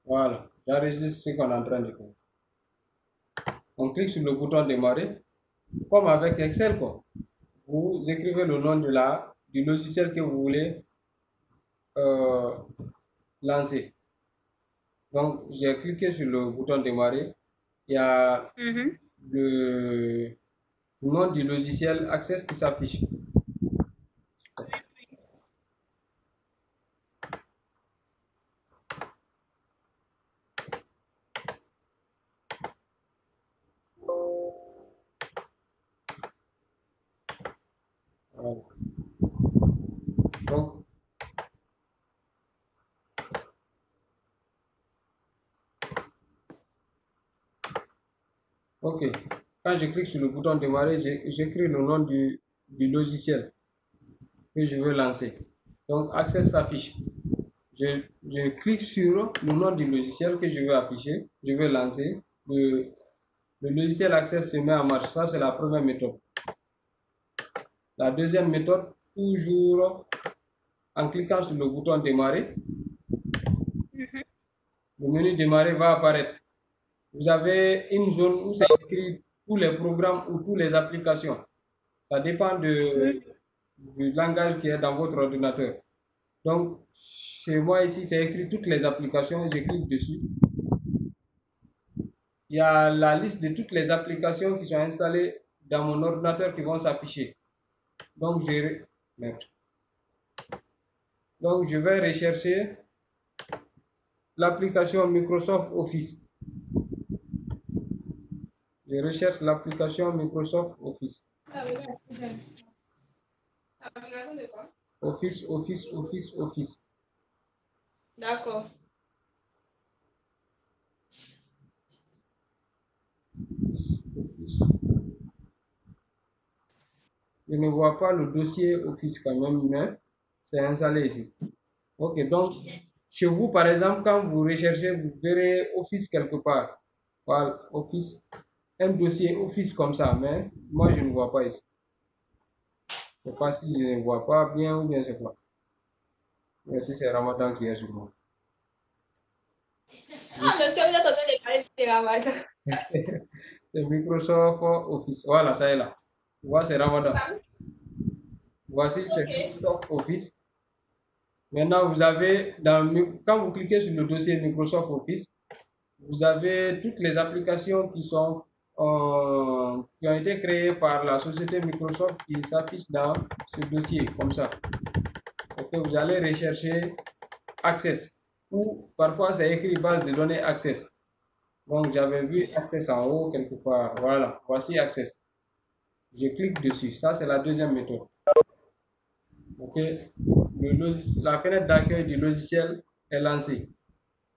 Voilà, j'enregistre ce qu'on est en train de faire. On clique sur le bouton démarrer, comme avec Excel, quoi. Vous écrivez le nom du logiciel que vous voulez euh, lancer. Donc, j'ai cliqué sur le bouton démarrer. Il y a Mhm. le nom du logiciel Access qui s'affiche. Voilà. Donc, ok. Quand je clique sur le bouton démarrer, j'écris le nom du logiciel que je veux lancer. Donc, Access s'affiche. Je clique sur le nom du logiciel que je veux afficher, je veux lancer. Le logiciel Access se met en marche. Ça, c'est la première méthode. La deuxième méthode, toujours en cliquant sur le bouton démarrer, Mhm. le menu démarrer va apparaître. Vous avez une zone où c'est écrit tous les programmes ou toutes les applications. Ça dépend Oui. du langage qui est dans votre ordinateur. Donc, chez moi ici, c'est écrit toutes les applications. Je clique dessus. Il y a la liste de toutes les applications qui sont installées dans mon ordinateur qui vont s'afficher. Donc, donc, je vais rechercher l'application Microsoft Office. Je recherche l'application Microsoft Office. Application de quoi? Office, Office, Office, Office. D'accord. Office, Office. Je ne vois pas le dossier Office quand même, mais c'est installé ici. Ok, donc chez vous, par exemple, quand vous recherchez, vous verrez Office quelque part. Voilà, Office, un dossier Office comme ça, mais moi je ne vois pas ici. Je ne sais pas si je ne vois pas bien ou bien c'est quoi. Mais si c'est Ramadan qui est sur moi. Ah, monsieur, vous êtes en train de parler de Ramadan. C'est Microsoft Office. Voilà, ça est là. Tu vois, c'est Ramadan. Voici, c'est Ok. Microsoft Office. Maintenant, quand vous cliquez sur le dossier Microsoft Office, vous avez toutes les applications qui ont été créées par la société Microsoft qui s'affichent dans ce dossier, comme ça. Ok, vous allez rechercher Access, ou parfois c'est écrit base de données Access. Donc, j'avais vu Access en haut quelque part. Voilà, voici Access. Je clique dessus. Ça, c'est la deuxième méthode. Ok, la fenêtre d'accueil du logiciel est lancée.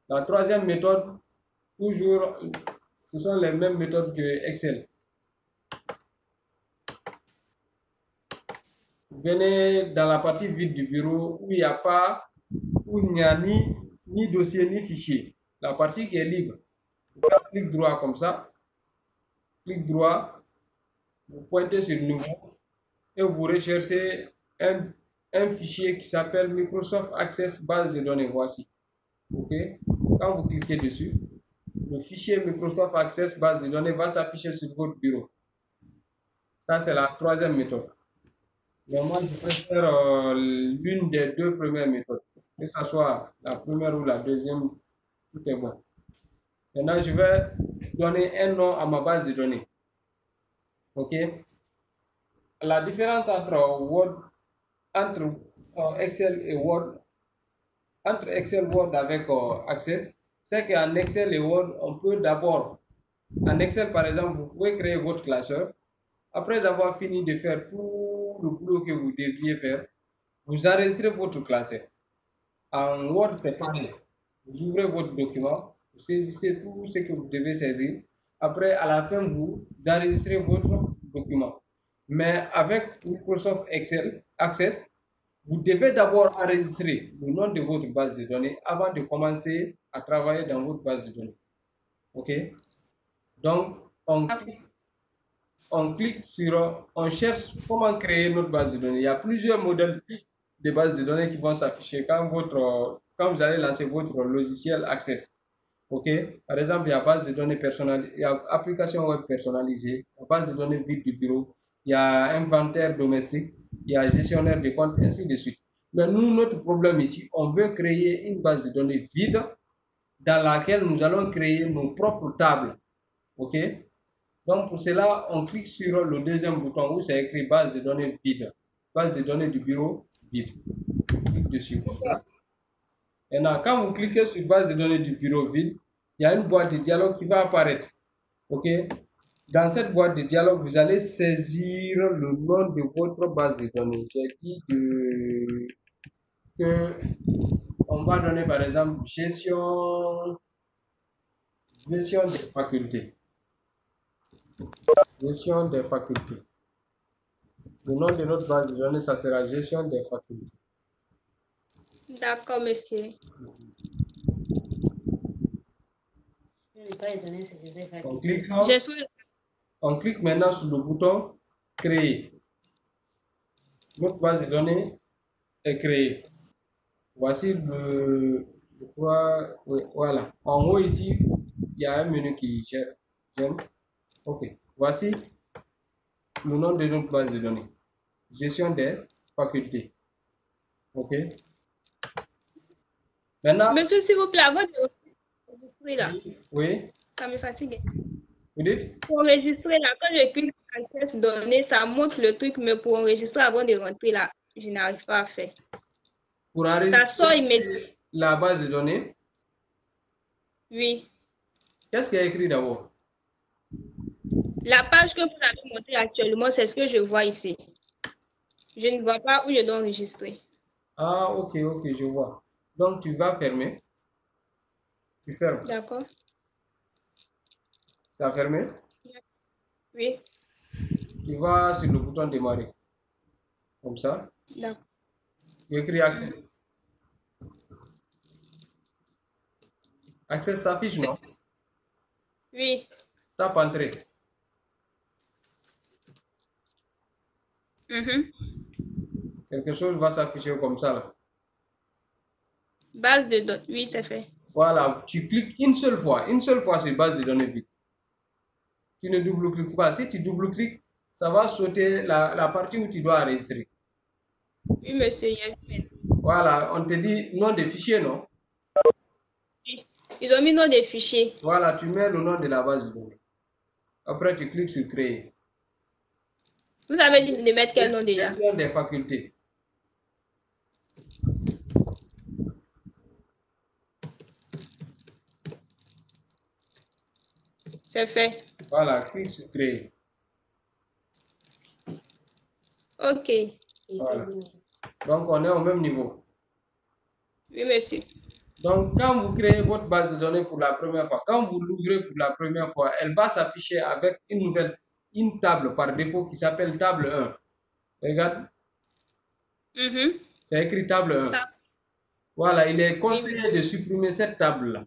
La troisième méthode, toujours, ce sont les mêmes méthodes que Excel. Vous venez dans la partie vide du bureau où il n'y a pas, où il n'y a ni dossier ni fichier. La partie qui est libre. Vous faites clic droit comme ça, clic droit, vous pointez sur Nouveau et vous recherchez un, un fichier qui s'appelle Microsoft Access base de données. Voici. OK? Quand vous cliquez dessus, le fichier Microsoft Access base de données va s'afficher sur votre bureau. Ça, c'est la troisième méthode. Mais moi, je préfère l'une des deux premières méthodes. Que ce soit la première ou la deuxième, tout est bon. Maintenant, je vais donner un nom à ma base de données. OK? La différence entre Excel et Word, entre Excel Word avec Access, c'est qu'en Excel et Word, on peut d'abord, en Excel par exemple, vous pouvez créer votre classeur. Après avoir fini de faire tout le boulot que vous devriez faire, vous enregistrez votre classeur. En Word, c'est pareil. Vous ouvrez votre document, vous saisissez tout ce que vous devez saisir. Après, à la fin, vous enregistrez votre document. Mais avec Microsoft Excel Access, vous devez d'abord enregistrer le nom de votre base de données avant de commencer à travailler dans votre base de données. OK? Donc, on cherche comment créer notre base de données. Il y a plusieurs modèles de bases de données qui vont s'afficher quand vous allez lancer votre logiciel Access. Ok, par exemple, il y a base de données personnalisée, il y a application web personnalisée, il y a base de données vide du bureau, il y a inventaire domestique, il y a gestionnaire de comptes, ainsi de suite. Mais nous, notre problème ici, on veut créer une base de données vide dans laquelle nous allons créer nos propres tables. Ok, donc pour cela, on clique sur le deuxième bouton où c'est écrit base de données vide, base de données du bureau vide. On clique dessus comme ça. Maintenant, quand vous cliquez sur base de données du bureau vide, il y a une boîte de dialogue qui va apparaître. OK? Dans cette boîte de dialogue, vous allez saisir le nom de votre base de données. J'ai dit que on va donner par exemple gestion des facultés. Gestion des facultés. Le nom de notre base de données, ça sera gestion des facultés. D'accord, monsieur. On clique maintenant sur le bouton créer. Notre base de données est créée. Voici voilà. En haut ici, il y a un menu qui j'aime. Ok. Voici le nom de notre base de données. Gestion des facultés. Ok. Maintenant. Monsieur, s'il vous plaît, avant de enregistrer là. Oui. Ça me fatigue. Vous dites? Pour enregistrer là, quand je clique sur access données, ça montre le truc, mais pour enregistrer avant de rentrer là, je n'arrive pas à faire. Pour enregistrer ça sort immédiatement. La base de données? Oui. Qu'est-ce qu'il y a écrit d'abord? La page que vous avez montrée actuellement, c'est ce que je vois ici. Je ne vois pas où je dois enregistrer. Ah, ok, je vois. Donc, tu vas fermer. Tu fermes. D'accord. Tu as fermé? Oui. Tu vas sur le bouton démarrer. Comme ça. D'accord. Tu écris access. Access s'affiche, non? Oui. Tape entrée. Quelque chose va s'afficher comme ça là. Base de données, oui, c'est fait. Voilà, tu cliques une seule fois sur base de données vide. Tu ne double-cliques pas. Si tu double-cliques, ça va sauter la partie où tu dois enregistrer. Oui, monsieur. Voilà, on te dit nom des fichiers, non? Oui. Ils ont mis nom des fichiers. Voilà, tu mets le nom de la base de données. Après, tu cliques sur créer. Vous avez dit de mettre quel nom déjà? Gestion des facultés. C'est fait. Voilà, clique sur créer. Ok. Voilà. Donc, on est au même niveau. Oui, monsieur. Donc, quand vous créez votre base de données pour la première fois, quand vous l'ouvrez pour la première fois, elle va s'afficher avec une table par défaut qui s'appelle table 1. Regarde. C'est écrit table 1. Voilà, il est conseillé de supprimer cette table-là.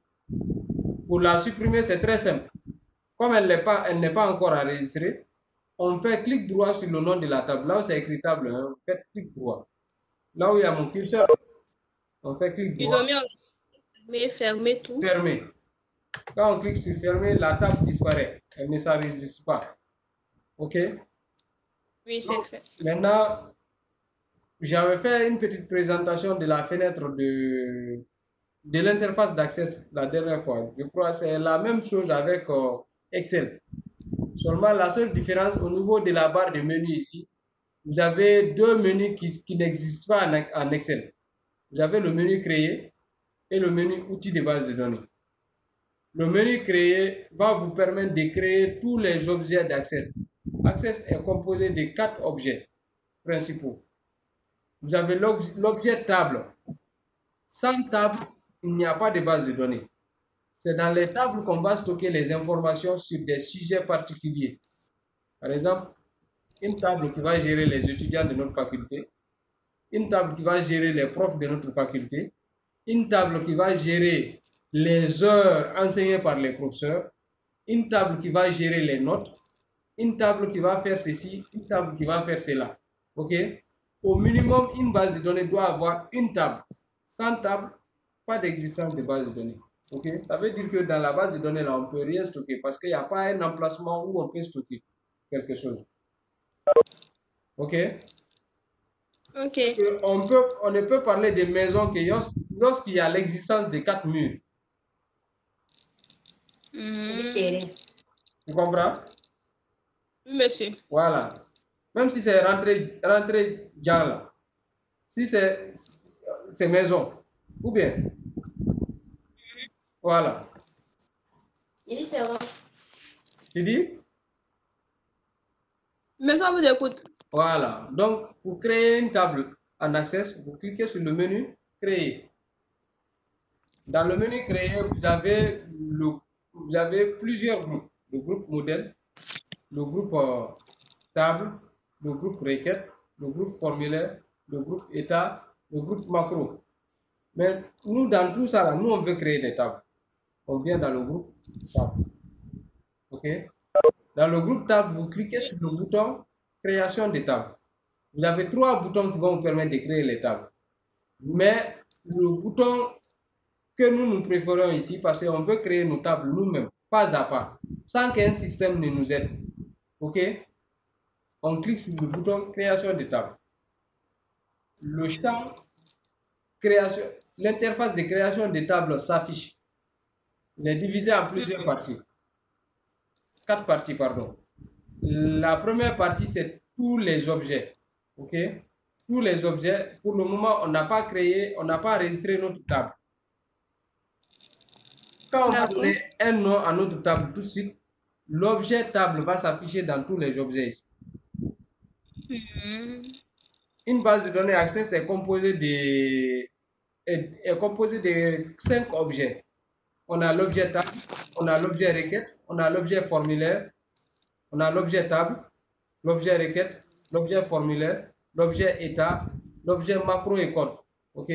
Pour la supprimer, c'est très simple. Comme elle n'est pas encore enregistrée, on fait clic droit sur le nom de la table. Là où c'est écrit table 1, on fait clic droit. Là où il y a mon curseur, on fait clic droit. Ils ont mis fermer tout. Fermer. Quand on clique sur fermer, la table disparaît. Elle ne s'enregistre pas. OK? Oui, c'est fait. Maintenant, j'avais fait une petite présentation de la fenêtre de l'interface d'accès la dernière fois. Je crois que c'est la même chose avec Excel. Seulement, la seule différence au niveau de la barre de menu ici, vous avez deux menus qui n'existent pas en Excel. Vous avez le menu créer et le menu outils de base de données. Le menu créer va vous permettre de créer tous les objets d'Access. Access est composé de 4 objets principaux. Vous avez l'objet table. Sans table, il n'y a pas de base de données. C'est dans les tables qu'on va stocker les informations sur des sujets particuliers. Par exemple, une table qui va gérer les étudiants de notre faculté, une table qui va gérer les profs de notre faculté, une table qui va gérer les heures enseignées par les professeurs, une table qui va gérer les notes, une table qui va faire ceci, une table qui va faire cela. OK? Au minimum, une base de données doit avoir une table. Sans table, pas d'existence de base de données. Ok, ça veut dire que dans la base de données, là, on ne peut rien stocker parce qu'il n'y a pas un emplacement où on peut stocker quelque chose. Ok? Ok. On ne peut parler de maisons que lorsqu'il y a l'existence de 4 murs. Tu comprends? Oui, monsieur. Voilà. Même si c'est rentré dans là. Si c'est maison. Ou bien. Voilà. Tu dis? Monsieur, on vous écoute. Voilà. Donc, pour créer une table en Access, vous cliquez sur le menu Créer. Dans le menu Créer, vous avez plusieurs groupes. Le groupe modèle, le groupe table, le groupe requête, le groupe formulaire, le groupe état, le groupe macro. Mais nous, dans tout ça, là, nous, on veut créer des tables. On vient dans le groupe table. OK? Dans le groupe table, vous cliquez sur le bouton Création des tables. Vous avez 3 boutons qui vont vous permettre de créer les tables. Mais le bouton que nous préférons ici, parce qu'on veut créer nos tables nous-mêmes, pas à pas, sans qu'un système ne nous aide. OK? On clique sur le bouton Création de table. Le champ création, l'interface de création de table s'affiche. Il est divisé en plusieurs parties. 4 parties, pardon. La première partie, c'est tous les objets. OK? Tous les objets. Pour le moment, on n'a pas créé, on n'a pas enregistré notre table. Quand on va donner un nom à notre table tout de suite, l'objet table va s'afficher dans tous les objets ici. Une base de données Access est composée de 5 objets. On a l'objet table, on a l'objet requête, on a l'objet formulaire, on a l'objet table, l'objet requête, l'objet formulaire, l'objet état, l'objet macro et code. OK?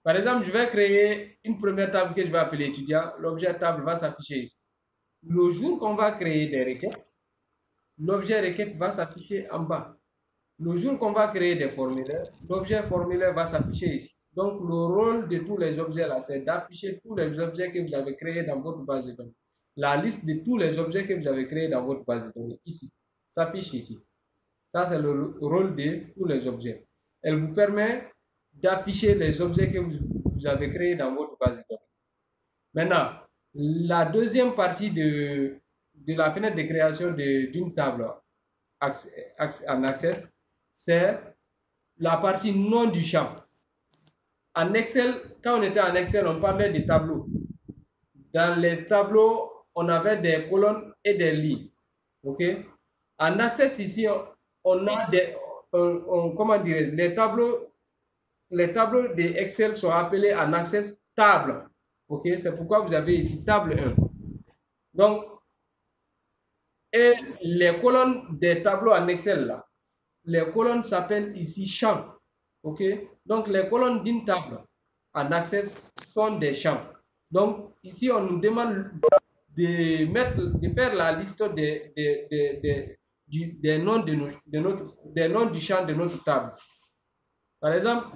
Par exemple, je vais créer une première table que je vais appeler étudiant. L'objet table va s'afficher ici. Le jour qu'on va créer des requêtes, l'objet requête va s'afficher en bas. Le jour qu'on va créer des formulaires, l'objet formulaire va s'afficher ici. Donc, le rôle de tous les objets là, c'est d'afficher tous les objets que vous avez créés dans votre base de données. La liste de tous les objets que vous avez créés dans votre base de données, ici, s'affiche ici. Ça, c'est le rôle de tous les objets. Elle vous permet d'afficher les objets que vous avez créés dans votre base de données. Maintenant, la deuxième partie de la fenêtre de création d'une table en Access, c'est la partie nom du champ. En Excel, quand on était en Excel, on parlait de tableaux. Dans les tableaux, on avait des colonnes et des lignes. OK? En Access, ici, on a des, comment dirais les tableaux de Excel sont appelés en Access table. OK? C'est pourquoi vous avez ici table 1. Donc, et les colonnes des tableaux en Excel, là, les colonnes s'appellent ici champs. OK? Donc, les colonnes d'une table en Access sont des champs. Donc, ici, on nous demande de faire la liste des noms des noms du champ de notre table. Par exemple,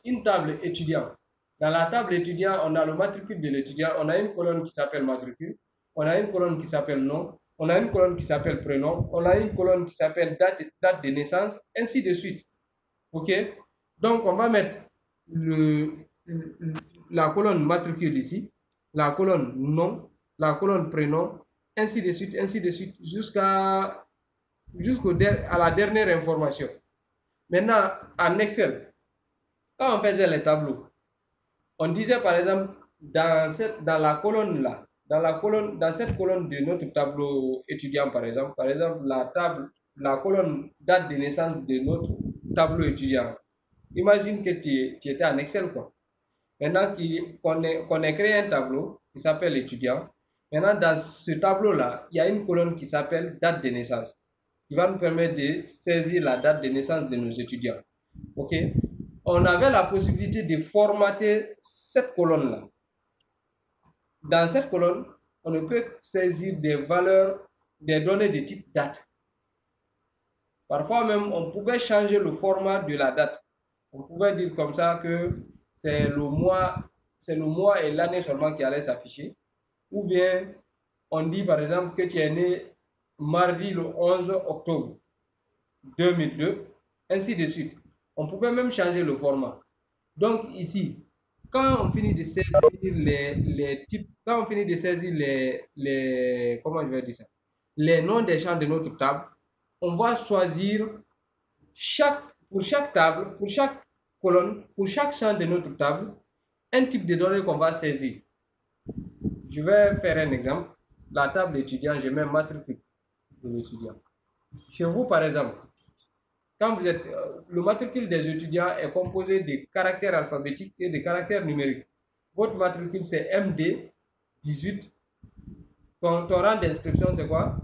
une table étudiant. Dans la table étudiant, on a le matricule de l'étudiant, on a une colonne qui s'appelle matricule, on a une colonne qui s'appelle nom, on a une colonne qui s'appelle prénom, on a une colonne qui s'appelle date de naissance, ainsi de suite. OK? Donc, on va mettre la colonne matricule ici, la colonne nom, la colonne prénom, ainsi de suite, jusqu'à la dernière information. Maintenant, en Excel, quand on faisait les tableaux, on disait par exemple, dans la colonne là, dans cette colonne de notre tableau étudiant, par exemple, la colonne date de naissance de notre tableau étudiant. Imagine que tu étais en Excel, quoi. Maintenant qu'on ait créé un tableau qui s'appelle étudiant, maintenant dans ce tableau-là, il y a une colonne qui s'appelle date de naissance, qui va nous permettre de saisir la date de naissance de nos étudiants. OK? On avait la possibilité de formater cette colonne-là. Dans cette colonne, on ne peut saisir des valeurs, des données de type date. Parfois même, on pouvait changer le format de la date. On pouvait dire comme ça que c'est le mois c'est le mois et l'année seulement qui allait s'afficher. Ou bien, on dit par exemple que tu es né mardi le 11 octobre 2002, ainsi de suite. On pouvait même changer le format. Donc ici, quand on finit de saisir les types, quand on finit de saisir comment je vais dire ça, les noms des champs de notre table, on va choisir pour chaque table, pour chaque colonne, pour chaque champ de notre table, un type de données qu'on va saisir. Je vais faire un exemple. La table étudiant, je mets matricule de l'étudiant. Chez vous, par exemple, quand vous êtes, le matricule des étudiants est composé de caractères alphabétiques et de caractères numériques. Votre matricule, c'est MD 18. Ton rang d'inscription, c'est quoi?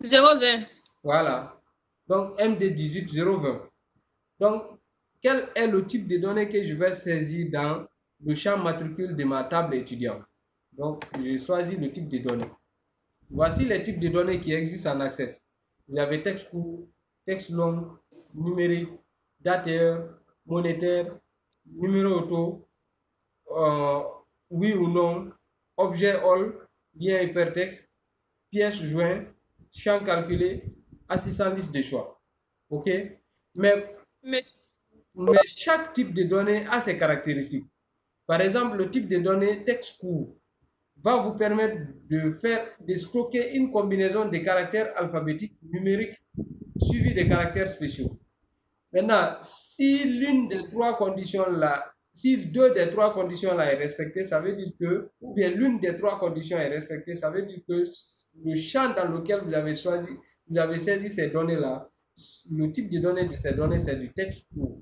020. Voilà. Donc, MD 18 020. Donc, quel est le type de données que je vais saisir dans le champ matricule de ma table étudiant? Donc, je choisis le type de données. Voici les types de données qui existent en Access. Vous avez texte court, texte long, numérique, date, monétaire, numéro auto, oui ou non, objet all, lien hypertexte, pièce joint, champ calculé, assistant liste de choix. OK? Mais chaque type de données a ses caractéristiques. Par exemple, le type de données texte court va vous permettre de stocker une combinaison de caractères alphabétiques numériques suivis de caractères spéciaux. Maintenant, si l'une des trois conditions là, si deux des trois conditions là est respectée, ça veut dire que, ou bien l'une des trois conditions est respectée, ça veut dire que le champ dans lequel vous avez saisi ces données là, le type de données de ces données, c'est du texte court.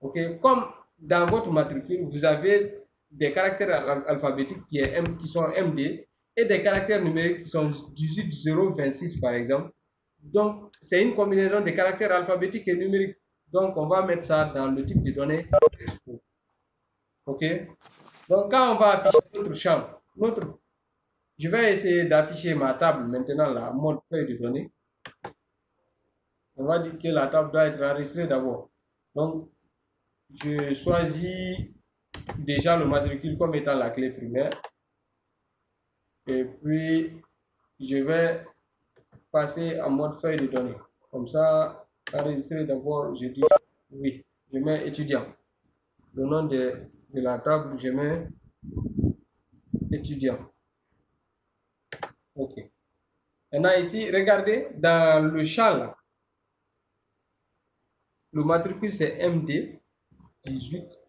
OK? Comme dans votre matricule, vous avez des caractères alphabétiques qui sont MD et des caractères numériques qui sont 18 0 26 par exemple. Donc, c'est une combinaison de caractères alphabétiques et numériques. Donc, on va mettre ça dans le type de données. OK? Donc, quand on va afficher notre champ, je vais essayer d'afficher ma table maintenant, la mode feuille de données. On va dire que la table doit être enregistrée d'abord. Donc, je choisis déjà le matricule comme étant la clé primaire. Et puis, je vais passer en mode feuille de données. Comme ça, enregistrer d'abord, je dis oui. Je mets étudiant. Le nom de la table, je mets étudiant. OK. Maintenant ici, regardez, dans le champ là, le matricule c'est MD 18.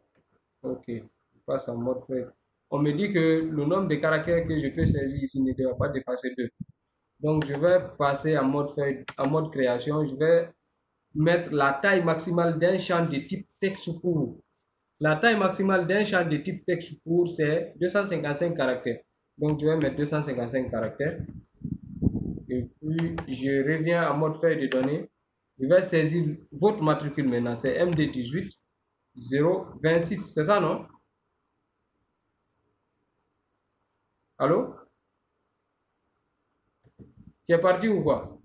OK. Je passe en mode feuille. On me dit que le nombre de caractères que je peux saisir ici ne doit pas dépasser 2. Donc, je vais passer en mode feuille, en mode création. Je vais mettre la taille maximale d'un champ de type texte court. La taille maximale d'un champ de type texte court, c'est 255 caractères. Donc, je vais mettre 255 caractères. Et puis, je reviens en mode feuille de données. Je vais saisir votre matricule maintenant. C'est MD18 026. C'est ça, non? Allô? Tu es parti ou quoi?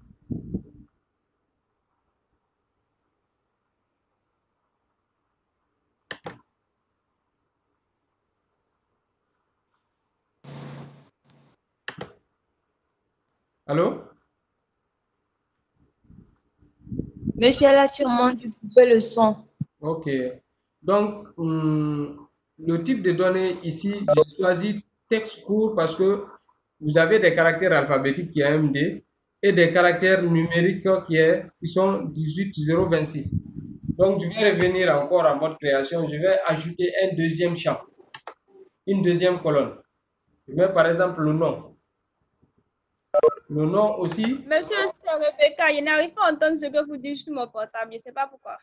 Allô? Monsieur, elle a sûrement dû couper le son. OK. Donc, le type de données ici, j'ai choisi texte court parce que vous avez des caractères alphabétiques qui est MD et des caractères numériques qui sont 18026. Donc, je vais revenir encore en mode création. Je vais ajouter un deuxième champ, une deuxième colonne. Je mets par exemple le nom. Le nom aussi. Monsieur Rebecca, je n'arrive pas à entendre ce que vous dites sur mon portable. Je ne sais pas pourquoi.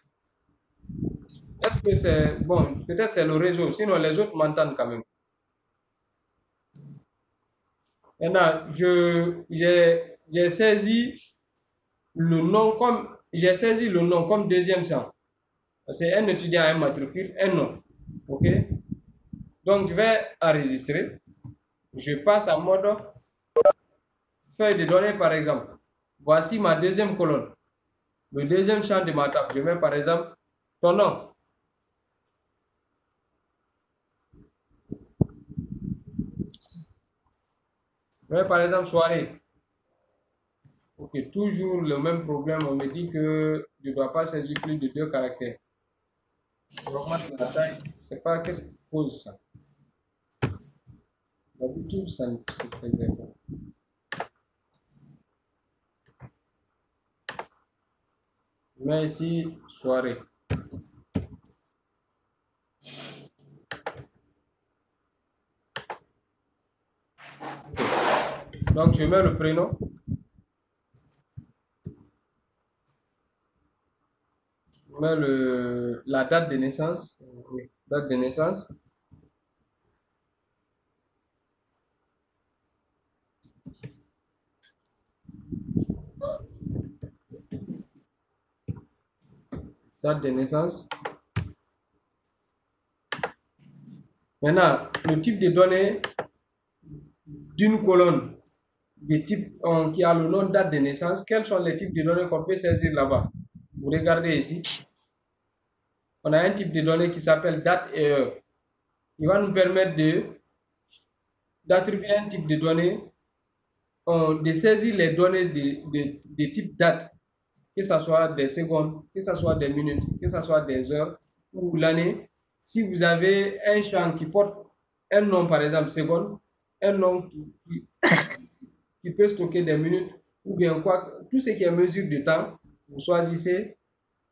Est-ce que c'est... Bon, peut-être c'est le réseau. Sinon, les autres m'entendent quand même. Maintenant, j'ai saisi le nom comme deuxième champ. C'est un étudiant à un matricule, un nom. OK? Donc, je vais enregistrer. Je passe en mode feuille de données, par exemple. Voici ma deuxième colonne. Le deuxième champ de ma table. Je mets par exemple ton nom. Mais par exemple, soirée. Ok, toujours le même problème. On me dit que je ne dois pas saisir plus de 2 caractères. J'augmente la taille. Je ne sais pas qu'est-ce qui cause ça. D'habitude, ça ne se faisait pas. Mais ici, soirée. Donc, je mets le prénom. Je mets la date de naissance. Oui, date de naissance. Date de naissance. Maintenant, le type de données d'une colonne de type qui a le nom date de naissance, quels sont les types de données qu'on peut saisir là-bas? Vous regardez ici. On a un type de données qui s'appelle date et heure. Il va nous permettre d'attribuer un type de données, de saisir les données de type date, que ce soit des secondes, que ce soit des minutes, que ce soit des heures ou l'année. Si vous avez un champ qui porte un nom, par exemple, seconde, un nom qui peut stocker des minutes, ou bien quoi, tout ce qui est mesure de temps, vous choisissez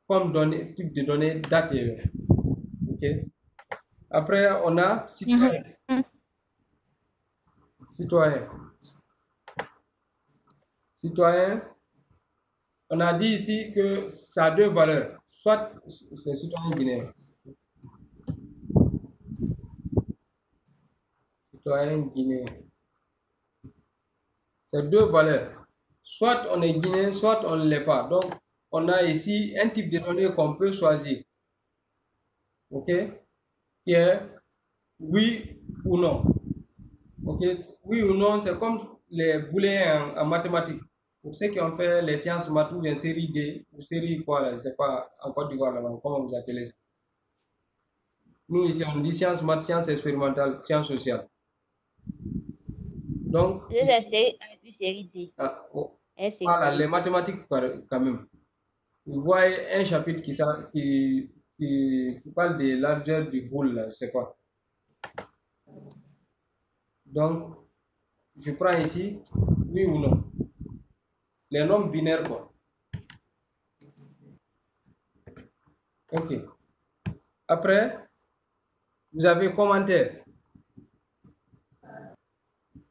comme type de données date et heure. OK? Après, on a citoyen. Citoyen. Citoyen, on a dit ici que ça a 2 valeurs. Soit c'est citoyen guinéen. Citoyen guinéen. C'est 2 valeurs. Soit on est guinéen, soit on ne l'est pas. Donc, on a ici un type de données qu'on peut choisir. OK? Qui est oui ou non. OK? Oui ou non, c'est comme les booléens en mathématiques. Pour ceux qui ont fait les sciences maths ou bien série D, ou série quoi, là, je ne sais pas, en Côte d'Ivoire, comment vous appelez ça. Nous, ici, on dit sciences maths, sciences expérimentales, sciences sociales. Donc, série D. Voilà, les mathématiques quand même. Vous voyez un chapitre qui parle de largeur du boule, là, je sais pas. Donc, je prends ici, oui ou non. Les nombres binaires, quoi. OK. Après, vous avez commentaire.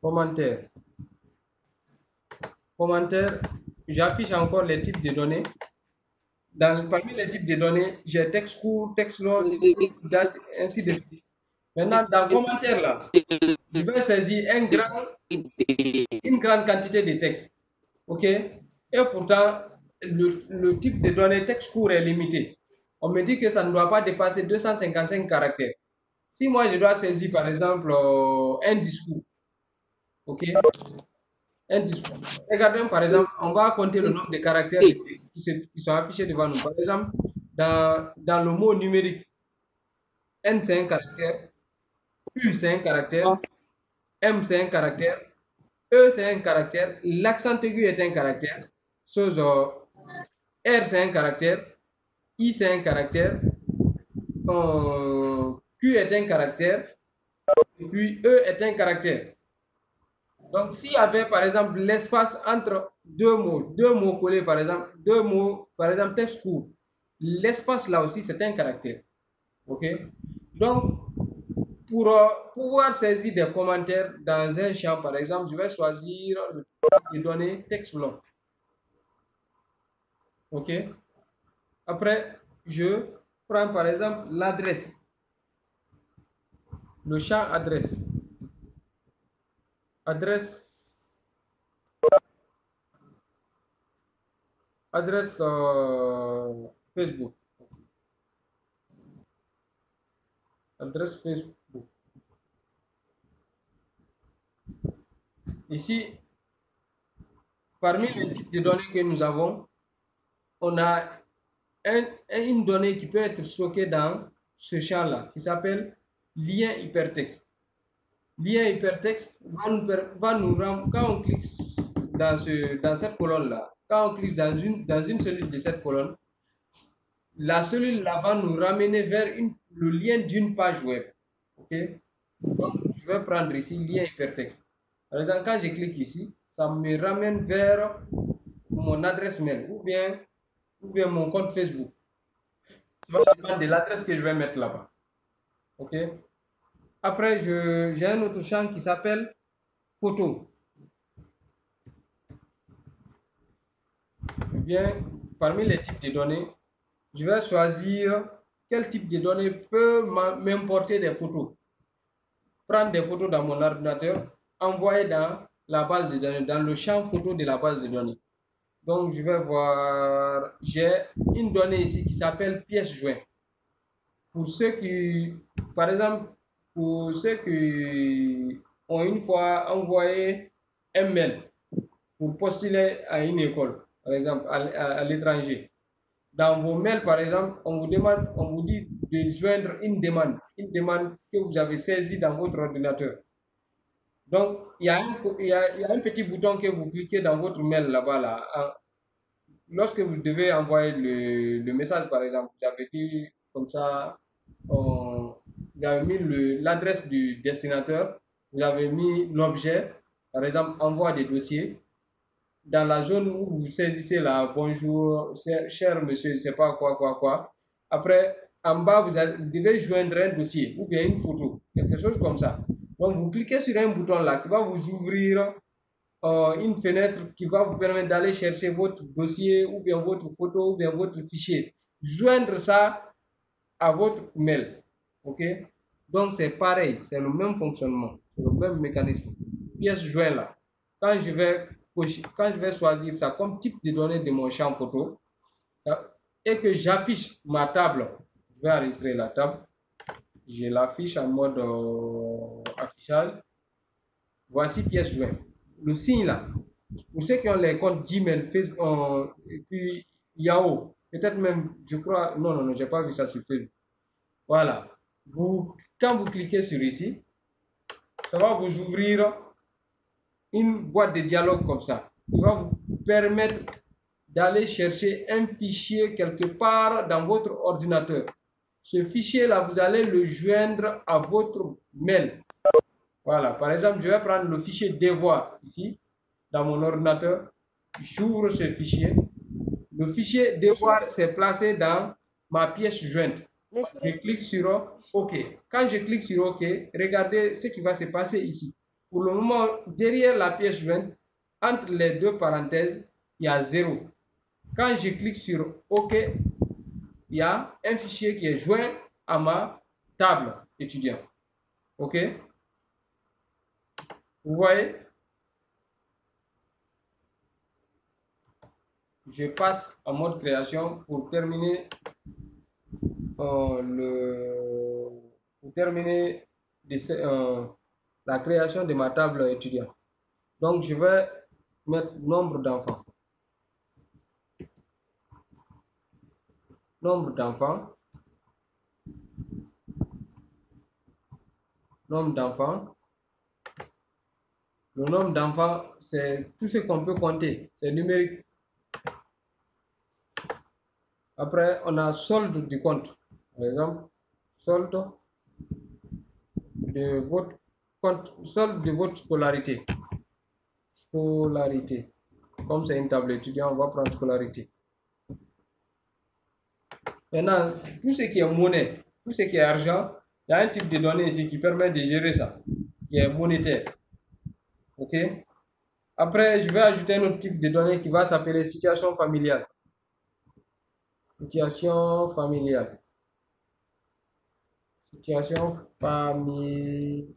Commentaire. Commentaire, j'affiche encore les types de données. Parmi les types de données, j'ai texte court, texte long, date, ainsi de suite. Maintenant, dans commentaire, là, je vais saisir une grande quantité de texte. OK? Et pourtant, le type de données texte court est limité. On me dit que ça ne doit pas dépasser 255 caractères. Si moi, je dois saisir, par exemple, un discours, OK? Un discours. Regardons, par exemple, on va compter le nombre de caractères qui sont affichés devant nous. Par exemple, dans le mot numérique, N, c'est un caractère, U, c'est un caractère, M, c'est un caractère, E, c'est un caractère, l'accent aigu est un caractère, R, c'est un caractère, I, c'est un caractère, Q est un caractère, et puis E est un caractère. Donc, s'il y avait, par exemple, l'espace entre deux mots collés, par exemple, deux mots, par exemple, texte court, l'espace là aussi, c'est un caractère. OK? Donc, pour pouvoir saisir des commentaires dans un champ, par exemple, je vais choisir les données texte long. OK? Après, je prends par exemple l'adresse. Le champ adresse. Adresse Facebook. Adresse Facebook. Ici, parmi les types de données que nous avons, on a une donnée qui peut être stockée dans ce champ-là, qui s'appelle lien hypertexte. Lien hypertexte va nous rendre, quand on clique dans cette colonne-là, quand on clique dans une cellule de cette colonne, la cellule là va nous ramener vers le lien d'une page web. Ok? Donc, je vais prendre ici lien hypertexte. Par exemple, quand je clique ici, ça me ramène vers mon adresse mail ou bien mon compte Facebook. Ça va dépendre de l'adresse que je vais mettre là-bas. Ok? Après, j'ai un autre champ qui s'appelle photo. Eh bien, parmi les types de données, je vais choisir quel type de données peut m'importer des photos. Prendre des photos dans mon ordinateur, envoyer dans la base de données, dans le champ photo de la base de données. Donc, je vais voir, j'ai une donnée ici qui s'appelle pièce jointe. Pour ceux qui, par exemple, pour ceux qui ont une fois envoyé un mail pour postuler à une école, par exemple, à l'étranger. Dans vos mails, par exemple, on vous dit de joindre une demande que vous avez saisie dans votre ordinateur. Donc, il y a un petit bouton que vous cliquez dans votre mail là-bas, là. Lorsque vous devez envoyer le message, par exemple, vous avez dit comme ça, vous avez mis l'adresse du destinataire, vous avez mis l'objet, par exemple, envoi des dossiers. Dans la zone où vous saisissez là, bonjour, cher monsieur, je ne sais pas quoi. Après, en bas, vous devez joindre un dossier ou bien une photo, quelque chose comme ça. Donc, vous cliquez sur un bouton là qui va vous ouvrir une fenêtre qui va vous permettre d'aller chercher votre dossier ou bien votre photo ou bien votre fichier. Joindre ça à votre mail. OK? Donc, c'est pareil, c'est le même fonctionnement, le même mécanisme. Pièce jointe là. Quand je vais choisir ça comme type de données de mon champ photo et que j'affiche ma table, je vais enregistrer la table. Je l'affiche en mode affichage. Voici pièce jointe. Le signe là, pour ceux qui ont les comptes Gmail, Facebook, et puis Yahoo, peut-être même, je crois, non, j'ai pas vu ça sur Facebook. Voilà. Quand vous cliquez sur ici, ça va vous ouvrir une boîte de dialogue comme ça, qui va vous permettre d'aller chercher un fichier quelque part dans votre ordinateur. Ce fichier-là, vous allez le joindre à votre mail. Voilà, par exemple, je vais prendre le fichier devoir ici, dans mon ordinateur. J'ouvre ce fichier. Le fichier devoir s'est placé dans ma pièce jointe. Je clique sur OK. Quand je clique sur OK, regardez ce qui va se passer ici. Pour le moment, derrière la pièce jointe, entre les deux parenthèses, il y a 0. Quand je clique sur OK, il y a un fichier qui est joint à ma table étudiant. OK? Vous voyez? Je passe en mode création pour terminer la création de ma table étudiant. Donc, je vais mettre nombre d'enfants. Nombre d'enfants. Nombre d'enfants. Le nombre d'enfants, c'est tout ce qu'on peut compter. C'est numérique. Après, on a solde du compte. Par exemple, solde de votre compte, solde de votre scolarité. Scolarité. Comme c'est une table étudiant, on va prendre scolarité. Maintenant, tout ce qui est monnaie, tout ce qui est argent, il y a un type de données ici qui permet de gérer ça, qui est monétaire. OK? Après, je vais ajouter un autre type de données qui va s'appeler situation familiale. Situation familiale. Situation familiale.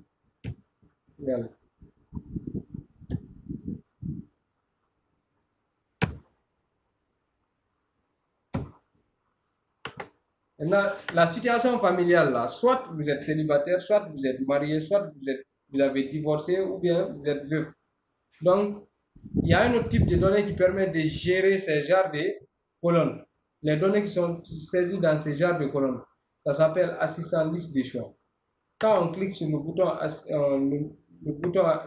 Maintenant, la situation familiale, là, soit vous êtes célibataire, soit vous êtes marié, soit vous avez divorcé ou bien vous êtes veuf. Donc, il y a un autre type de données qui permet de gérer ces genres de colonnes. Les données qui sont saisies dans ces genres de colonnes, ça s'appelle assistant liste de choix. quand on clique sur le bouton,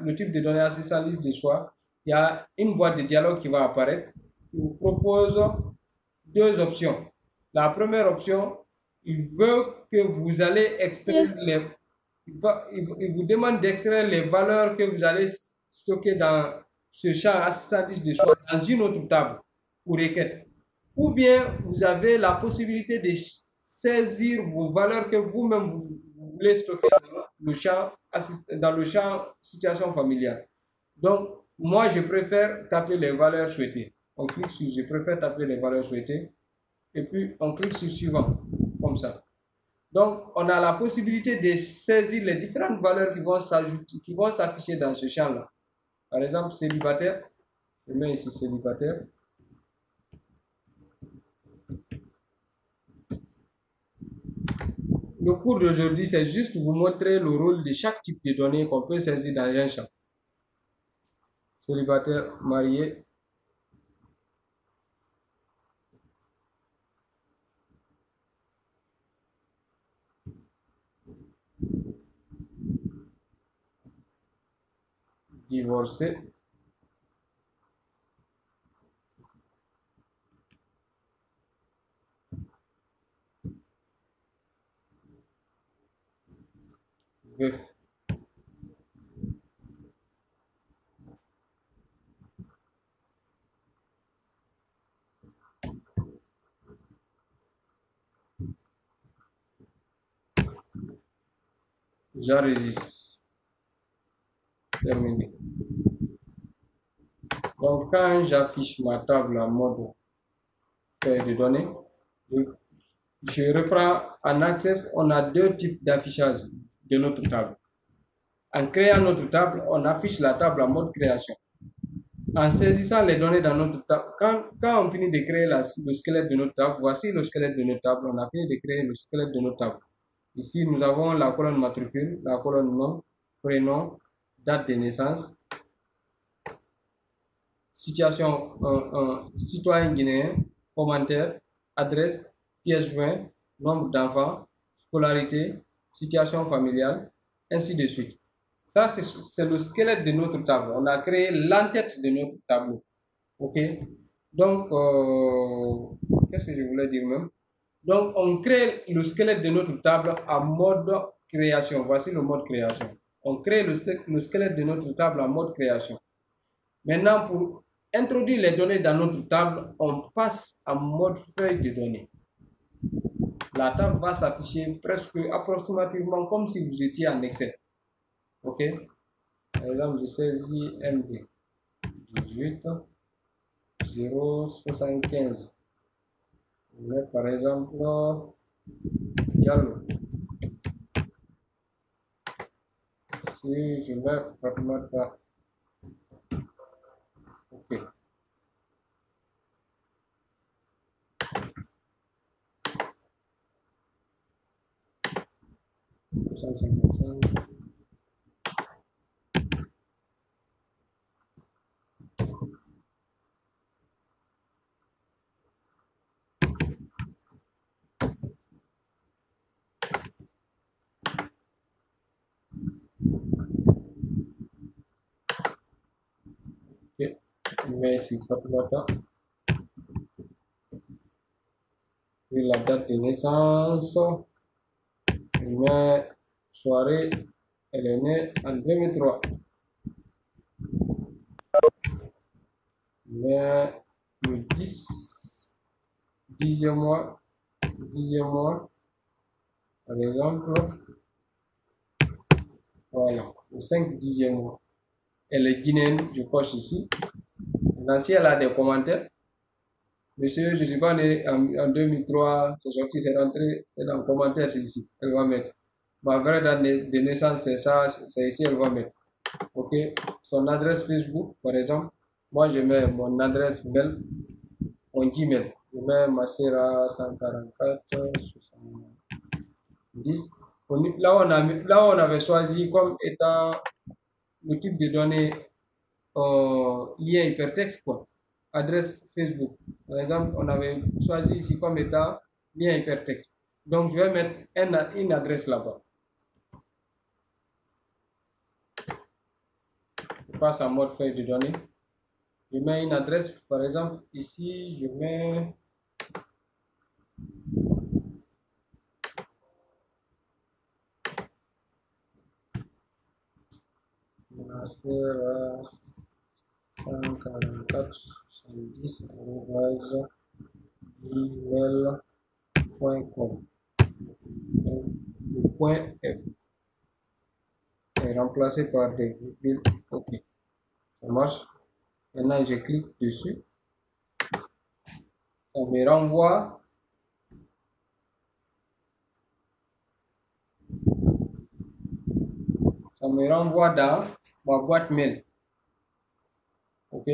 le type de données assistant liste de choix, il y a une boîte de dialogue qui va apparaître, qui vous propose deux options. La première option, il veut que vous allez extraire les... Il vous demande d'extraire les valeurs que vous allez stocker dans ce champ assistant liste de choix dans une autre table ou requête. Ou bien vous avez la possibilité de saisir vos valeurs que vous-même vous voulez stocker dans le champ situation familiale. Donc, moi, je préfère taper les valeurs souhaitées. On clique sur je préfère taper les valeurs souhaitées et puis on clique sur suivant, comme ça. Donc, on a la possibilité de saisir les différentes valeurs qui vont s'afficher dans ce champ-là. Par exemple, célibataire. Je mets ici célibataire. Le cours d'aujourd'hui, c'est juste vous montrer le rôle de chaque type de données qu'on peut saisir dans un champ. Célibataire, marié. Divorcé. Veuf. J'enregistre. Terminé. Donc, quand j'affiche ma table en mode feuille de données, je reprends en Access, on a deux types d'affichage de notre table. En créant notre table, on affiche la table en mode création. En saisissant les données dans notre table, quand on finit de créer le squelette de notre table, voici le squelette de notre table, on a fini de créer le squelette de notre table. Ici, nous avons la colonne matricule, la colonne nom, prénom, date de naissance, situation citoyen guinéen, commentaire, adresse, pièce jointe, nombre d'enfants, scolarité, situation familiale, ainsi de suite. Ça, c'est le squelette de notre table. On a créé l'entête de notre tableau. OK? Donc, qu'est-ce que je voulais dire même? Donc, on crée le squelette de notre table en mode création. Voici le mode création. On crée le squelette de notre table en mode création. Maintenant, pour introduire les données dans notre table, on passe en mode feuille de données. La table va s'afficher presque approximativement comme si vous étiez en Excel. OK? Par exemple, je saisis MD 18 075. Je mets par exemple Diallo. Si je mets Fatmata. OK. Je mets ici Fatmata. Puis la date de naissance. Je mets soirée. Elle est née en 2003. Mais le 10e mois, par exemple, voilà, le 5/10e mois. Elle est guinéenne, je coche ici. Maintenant, si elle a des commentaires, monsieur, je ne suis pas né en 2003, c'est sorti, c'est rentré, c'est dans le commentaire ici, elle va mettre. Ma vraie date de naissance, c'est ça, c'est ici, elle va mettre. OK, son adresse Facebook, par exemple, moi je mets mon adresse mail, mon Gmail. Je mets Masera 144 70. Là, on avait choisi comme étant le type de données lien hypertexte, quoi. Adresse Facebook. Par exemple, on avait choisi ici comme étant lien hypertexte. Donc, je vais mettre une adresse là-bas. passe en mode feuille de données. Je mets une adresse, par exemple, ici, je mets master 144-70@gmail.com. Le point est remplacé par des virgules. OK, ça marche. Maintenant, je clique dessus. Ça me renvoie dans ma boîte mail. OK.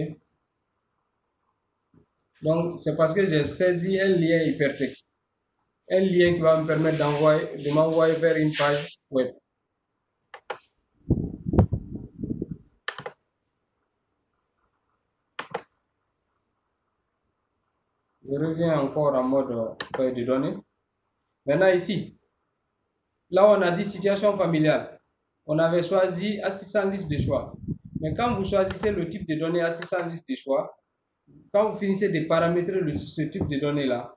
Donc, c'est parce que j'ai saisi un lien hypertexte. Un lien qui va me permettre de m'envoyer vers une page web. Je reviens encore en mode feuille de données. Maintenant ici, là on a dit situation familiale. On avait choisi assistant liste de choix. Mais quand vous choisissez le type de données assistant liste de choix, quand vous finissez de paramétrer ce type de données-là,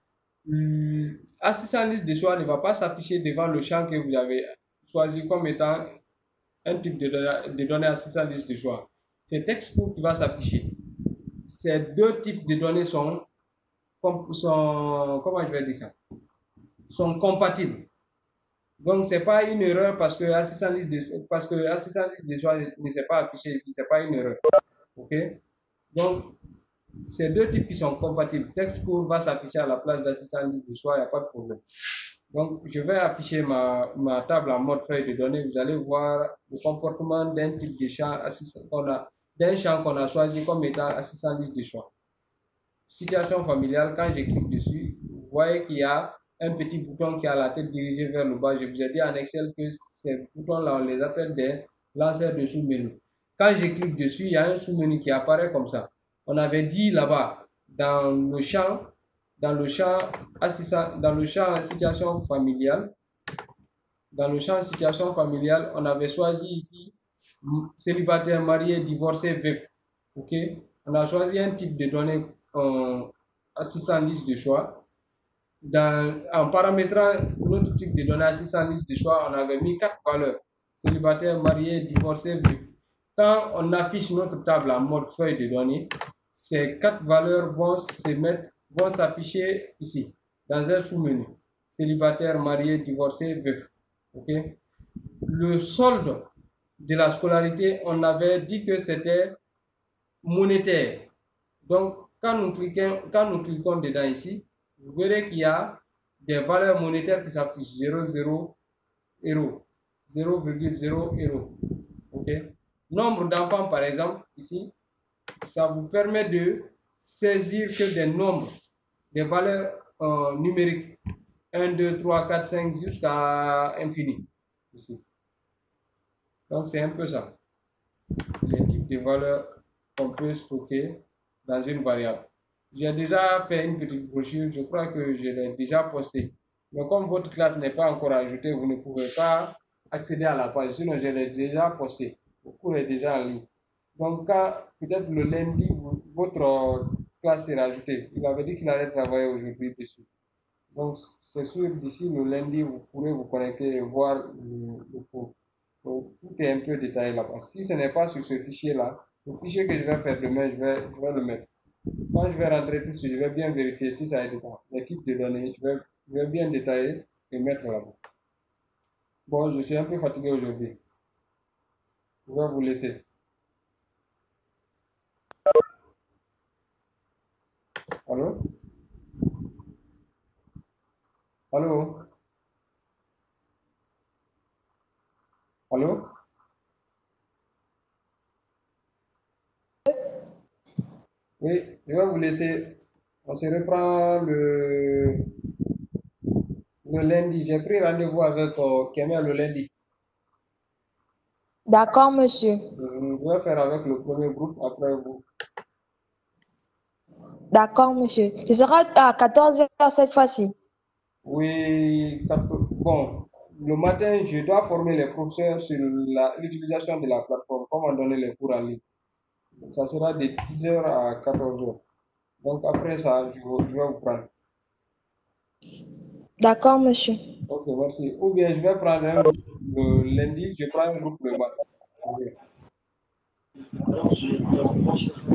assistant liste de choix ne va pas s'afficher devant le champ que vous avez choisi comme étant un type de données assistant liste de choix. C'est textbook qui va s'afficher. Ces deux types de données sont comment je vais dire ça, sont compatibles. Donc c'est pas une erreur parce que assistant liste de choix ne s'est pas affiché ici, c'est pas une erreur. OK? Donc ces deux types qui sont compatibles, texte court va s'afficher à la place d'assistant liste de choix, il n'y a pas de problème. Donc je vais afficher ma table en mode feuille de données. Vous allez voir le comportement d'un type de champ d'un champ qu'on a choisi comme étant assistant liste de choix. Situation familiale, quand je clique dessus, vous voyez qu'il y a un petit bouton qui a la tête dirigée vers le bas. Je vous ai dit en Excel que ces boutons-là, on les appelle des lanceurs de sous-menu. Quand je clique dessus, il y a un sous-menu qui apparaît comme ça. On avait dit là-bas, dans le champ situation familiale, on avait choisi ici célibataire, marié, divorcé, veuf. OK? On a choisi un type de données assistant liste de choix. En paramétrant notre type de données assistant liste de choix, on avait mis 4 valeurs. Célibataire, marié, divorcé, veuf. Quand on affiche notre table en mode feuille de données, ces 4 valeurs vont s'afficher ici, dans un sous-menu. Célibataire, marié, divorcé, veuf. OK? Le solde de la scolarité, on avait dit que c'était monétaire. Donc, quand nous cliquons dedans ici, vous verrez qu'il y a des valeurs monétaires qui s'affichent 0,0 euros, 0,0 euros. OK? Nombre d'enfants, par exemple, ici, ça vous permet de saisir que des nombres, des valeurs numériques. 1, 2, 3, 4, 5 jusqu'à infini. Ici. Donc, c'est un peu ça. Les types de valeurs qu'on peut stocker dans une variable. J'ai déjà fait une petite brochure, je crois que je l'ai déjà postée. Mais comme votre classe n'est pas encore ajoutée, vous ne pouvez pas accéder à la page. Sinon, je l'ai déjà postée. Le cours est déjà en ligne. Donc, peut-être le lundi, votre classe sera ajoutée. Il avait dit qu'il allait travailler aujourd'hui dessus. Donc, c'est sûr, d'ici le lundi, vous pourrez vous connecter et voir le cours. Donc, tout est un peu détaillé là-bas. Si ce n'est pas sur ce fichier-là, le fichier que je vais faire demain, je vais le mettre. Quand je vais rentrer tout de suite, je vais bien vérifier si ça a été dedans. Les types de données, je vais bien détailler et mettre là-bas. Bon, je suis un peu fatigué aujourd'hui. Je vais vous laisser. Allô? Allô? Allô? Oui, je vais vous laisser. On se reprend le lundi. J'ai pris rendez-vous avec Kemia le lundi. D'accord, monsieur. Je vais faire avec le premier groupe après vous. D'accord, monsieur. Ce sera à 14 h cette fois-ci. Oui, bon, le matin, je dois former les professeurs sur l'utilisation de la plateforme, comment donner les cours en ligne. Ça sera de 10h à 14h. Donc après ça, je vais vous prendre. D'accord, monsieur. Ok, merci. Ou bien je vais prendre un groupe le lundi, je prends un groupe le mardi. Ok.